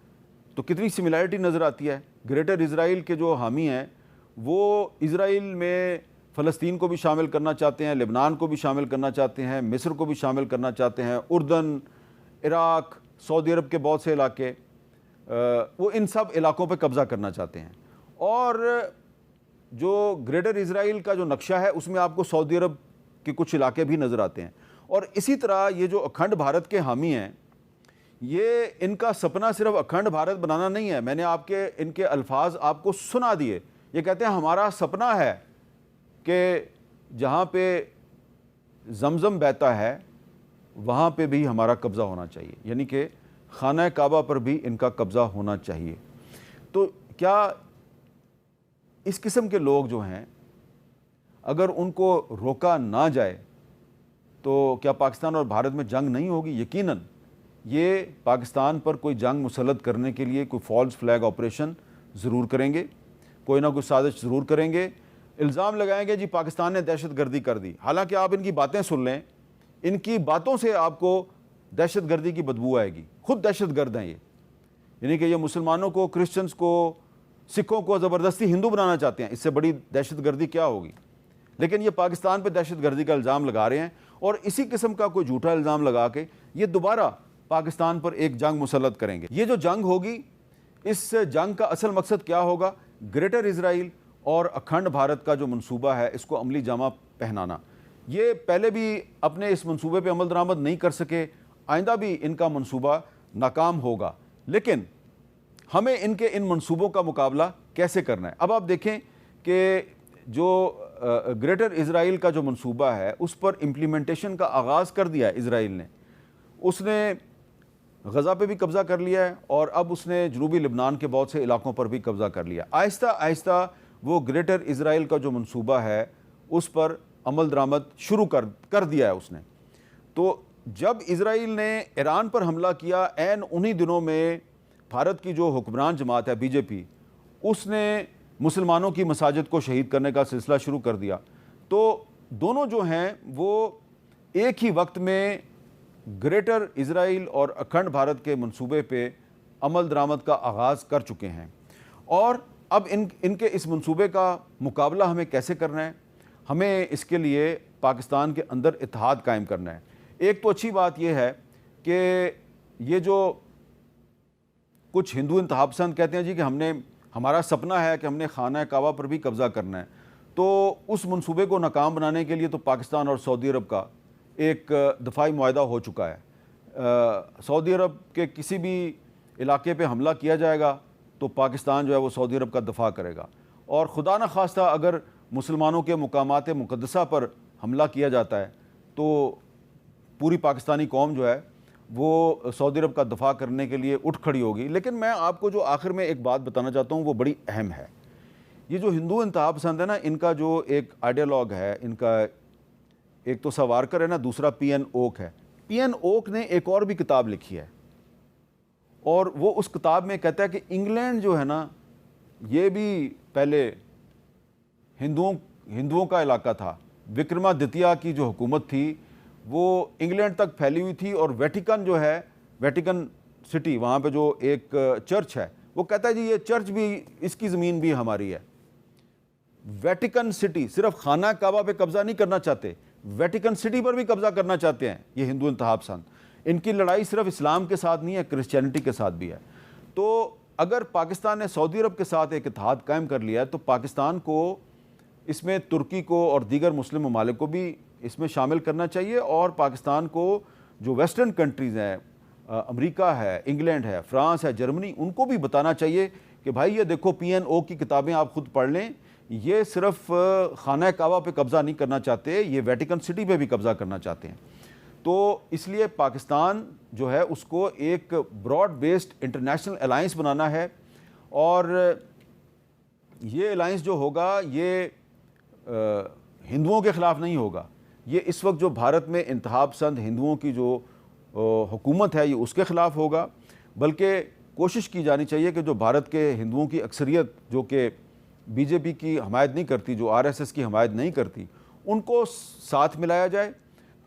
तो कितनी सिमिलैरिटी नज़र आती है। ग्रेटर इज़राइल के जो हामी हैं वो इज़राइल में फ़लस्तीन को भी शामिल करना चाहते हैं, लेबनान को भी शामिल करना चाहते हैं, मिस्र को भी शामिल करना चाहते हैं, उर्दन, इराक़, सऊदी अरब के बहुत से इलाके, वो इन सब इलाकों पर कब्ज़ा करना चाहते हैं। और जो ग्रेटर इज़राइल का जो नक्शा है उसमें आपको सऊदी अरब के कुछ इलाके भी नज़र आते हैं। और इसी तरह ये जो अखंड भारत के हामी हैं, ये इनका सपना सिर्फ अखंड भारत बनाना नहीं है। मैंने इनके अल्फाज आपको सुना दिए। ये कहते हैं हमारा सपना है कि जहाँ पे जमज़म बहता है वहाँ पे भी हमारा कब्ज़ा होना चाहिए, यानी कि खाना काबा पर भी इनका कब्ज़ा होना चाहिए। तो क्या इस किस्म के लोग जो हैं, अगर उनको रोका ना जाए तो क्या पाकिस्तान और भारत में जंग नहीं होगी? यकीनन ये पाकिस्तान पर कोई जंग मुसल्लत करने के लिए कोई फॉल्स फ्लैग ऑपरेशन ज़रूर करेंगे, कोई ना कोई साजिश ज़रूर करेंगे, इल्ज़ाम लगाएंगे जी पाकिस्तान ने दहशत गर्दी कर दी। हालांकि आप इनकी बातें सुन लें, इनकी बातों से आपको दहशत गर्दी की बदबू आएगी। खुद दहशत गर्द हैं ये, यानी कि ये मुसलमानों को, क्रिश्चियंस को, सिखों को ज़बरदस्ती हिंदू बनाना चाहते हैं। इससे बड़ी दहशत गर्दी क्या होगी? लेकिन ये पाकिस्तान पर दहशत गर्दी का इल्ज़ाम लगा रहे हैं और इसी किस्म का कोई झूठा इल्ज़ाम लगा के ये दोबारा पाकिस्तान पर एक जंग मुसल्लत करेंगे। ये जो जंग होगी, इस जंग का असल मकसद क्या होगा? ग्रेटर इजराइल और अखंड भारत का जो मंसूबा है, इसको अमली जामा पहनाना। ये पहले भी अपने इस मंसूबे पे अमल दरामद नहीं कर सके, आइंदा भी इनका मंसूबा नाकाम होगा। लेकिन हमें इनके इन मंसूबों का मुकाबला कैसे करना है? अब आप देखें कि जो ग्रेटर इजराइल का जो मंसूबा है, उस पर इम्प्लीमेंटेशन का आगाज़ कर दिया है इजराइल ने। उसने गज़ा पे भी कब्ज़ा कर लिया है और अब उसने जनूबी लबनान के बहुत से इलाकों पर भी कब्ज़ा कर लिया। आहिस्ता आहिस्ता वो ग्रेटर इजराइल का जो मंसूबा है उस पर अमल दरामद शुरू कर दिया है उसने। तो जब इजराइल ने ईरान पर हमला किया, ऐन उन्हीं दिनों में भारत की जो हुक्मरान जमात है बीजेपी, उसने मुसलमानों की मसाजिद को शहीद करने का सिलसिला शुरू कर दिया। तो दोनों जो हैं वो एक ही वक्त में ग्रेटर इजराइल और अखंड भारत के मंसूबे पे अमल दरामद का आगाज़ कर चुके हैं। और अब इनके इस मंसूबे का मुकाबला हमें कैसे करना है? हमें इसके लिए पाकिस्तान के अंदर इत्तेहाद कायम करना है। एक तो अच्छी बात यह है कि ये जो कुछ हिंदू इंतहा पसंद कहते हैं जी कि हमारा सपना है कि हमने खाना काबा पर भी कब्ज़ा करना है, तो उस मंसूबे को नाकाम बनाने के लिए तो पाकिस्तान और सऊदी अरब का एक दफ़ाई मुआहदा हो चुका है। सऊदी अरब के किसी भी इलाके पे हमला किया जाएगा तो पाकिस्तान जो है वो सऊदी अरब का दफ़ा करेगा, और खुदा न खास्ता अगर मुसलमानों के मुकामात मुक़द्दसा पर हमला किया जाता है तो पूरी पाकिस्तानी कौम जो है वो सऊदी अरब का दफ़ा करने के लिए उठ खड़ी होगी। लेकिन मैं आपको जो आखिर में एक बात बताना चाहता हूँ वो बड़ी अहम है। ये जो हिंदू इंतहा पसंद है ना, इनका जो एक आइडियालॉग है, इनका एक तो सावरकर है ना, दूसरा पीएन ओक है। पीएन ओक ने एक और भी किताब लिखी है और वो उस किताब में कहता है कि इंग्लैंड जो है ना, ये भी पहले हिंदुओं का इलाका था। विक्रमादित्य की जो हुकूमत थी वो इंग्लैंड तक फैली हुई थी, और वेटिकन जो है, वेटिकन सिटी, वहाँ पे जो एक चर्च है, वो कहता है जी ये चर्च भी, इसकी ज़मीन भी हमारी है। वेटिकन सिटी, सिर्फ खाना काबा पे कब्ज़ा नहीं करना चाहते, वेटिकन सिटी पर भी कब्ज़ा करना चाहते हैं ये हिंदू इंतहा पसंद। इनकी लड़ाई सिर्फ इस्लाम के साथ नहीं है, क्रिश्चियनिटी के साथ भी है। तो अगर पाकिस्तान ने सऊदी अरब के साथ एक इत्तेहाद कायम कर लिया है तो पाकिस्तान को इसमें तुर्की को और दीगर मुस्लिम ममालिक को भी इसमें शामिल करना चाहिए, और पाकिस्तान को जो वेस्टर्न कंट्रीज़ हैं, अमेरिका है, इंग्लैंड है, फ्रांस है, जर्मनी, उनको भी बताना चाहिए कि भाई ये देखो पीएनओ की किताबें आप खुद पढ़ लें, ये सिर्फ खाना काबा पे कब्ज़ा नहीं करना चाहते, ये वेटिकन सिटी पे भी कब्ज़ा करना चाहते हैं। तो इसलिए पाकिस्तान जो है उसको एक ब्रॉड बेस्ड इंटरनेशनल अलायंस बनाना है, और ये अलायंस जो होगा ये हिंदुओं के ख़िलाफ़ नहीं होगा। ये इस वक्त जो भारत में इंतहा पसंद हिंदुओं की जो हुकूमत है ये उसके ख़िलाफ़ होगा, बल्कि कोशिश की जानी चाहिए कि जो भारत के हिंदुओं की अक्सरियत जो कि बीजेपी की हमायत नहीं करती, जो आरएसएस की हमायत नहीं करती, उनको साथ मिलाया जाए।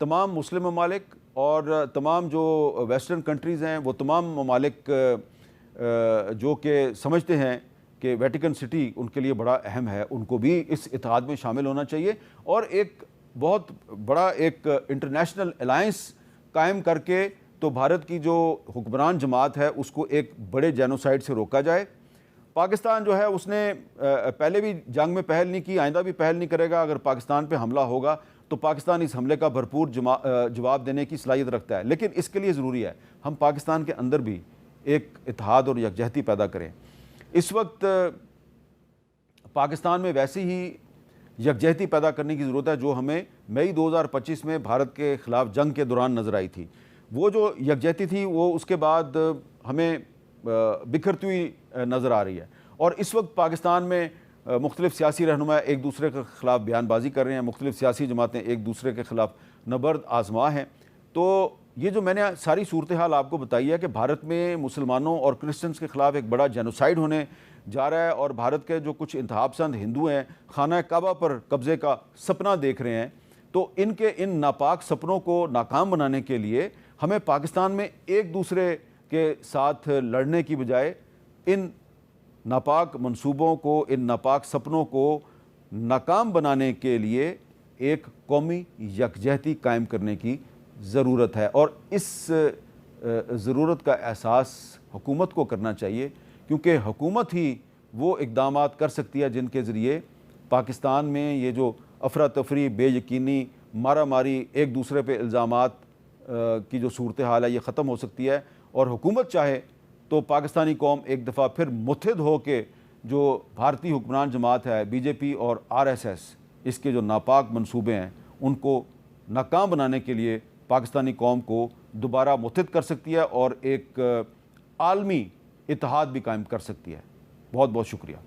तमाम मुस्लिम ममालिक और तमाम जो वेस्टर्न कंट्रीज़ हैं, वो तमाम ममालिक जो कि समझते हैं कि वेटिकन सिटी उनके लिए बड़ा अहम है, उनको भी इस इत्तेहाद में शामिल होना चाहिए, और एक बहुत बड़ा एक इंटरनेशनल अलायंस कायम करके तो भारत की जो हुक्मरान जमात है उसको एक बड़े जेनोसाइड से रोका जाए। पाकिस्तान जो है उसने पहले भी जंग में पहल नहीं की, आइंदा भी पहल नहीं करेगा। अगर पाकिस्तान पे हमला होगा तो पाकिस्तान इस हमले का भरपूर जवाब देने की सलाहियत रखता है, लेकिन इसके लिए ज़रूरी है हम पाकिस्तान के अंदर भी एक इत्तेहाद और यकजहती पैदा करें। इस वक्त पाकिस्तान में वैसे ही यकजहती पैदा करने की ज़रूरत है, जो हमें मई 2025 में भारत के ख़िलाफ़ जंग के दौरान नज़र आई थी। वो जो यकजहती थी वो उसके बाद हमें बिखरती हुई नज़र आ रही है। और इस वक्त पाकिस्तान में मुख्तलिफ़ सियासी रहनुमा एक दूसरे के ख़िलाफ़ बयानबाजी कर रहे हैं, मुख्तलिफ़ सियासी जमातें एक दूसरे के ख़िलाफ़ नबर्द आज़मा हैं। तो ये जो मैंने सारी सूरत हाल आपको बताई है कि भारत में मुसलमानों और क्रिश्चियंस के ख़िलाफ़ एक बड़ा जेनोसाइड होने जा रहा है, और भारत के जो कुछ इंतहापसंद हिंदू हैं खाना काबा पर कब्ज़े का सपना देख रहे हैं। तो इनके इन नापाक सपनों को नाकाम बनाने के लिए हमें पाकिस्तान में एक दूसरे के साथ लड़ने की बजाय इन नापाक मंसूबों को, इन नापाक सपनों को नाकाम बनाने के लिए एक कौमी यकजहती कायम करने की ज़रूरत है। और इस ज़रूरत का एहसास हुकूमत को करना चाहिए, क्योंकि हुकूमत ही वो इक़दामात कर सकती है जिनके ज़रिए पाकिस्तान में ये जो अफरा तफरी, बेयकीनी, मारा मारी, एक दूसरे पे इल्ज़ामात की जो सूरत हाल है ये ख़त्म हो सकती है। और हुकूमत चाहे तो पाकिस्तानी कौम एक दफ़ा फिर मुत्तहिद हो के जो भारतीय हुक्मरान जमात है बीजेपी और RSS, इसके जो नापाक मंसूबे हैं उनको नाकाम बनाने के लिए पाकिस्तानी कौम को दोबारा मुत्तहिद कर सकती है और एक आलमी इत्तेहाद भी कायम कर सकती है। बहुत बहुत शुक्रिया।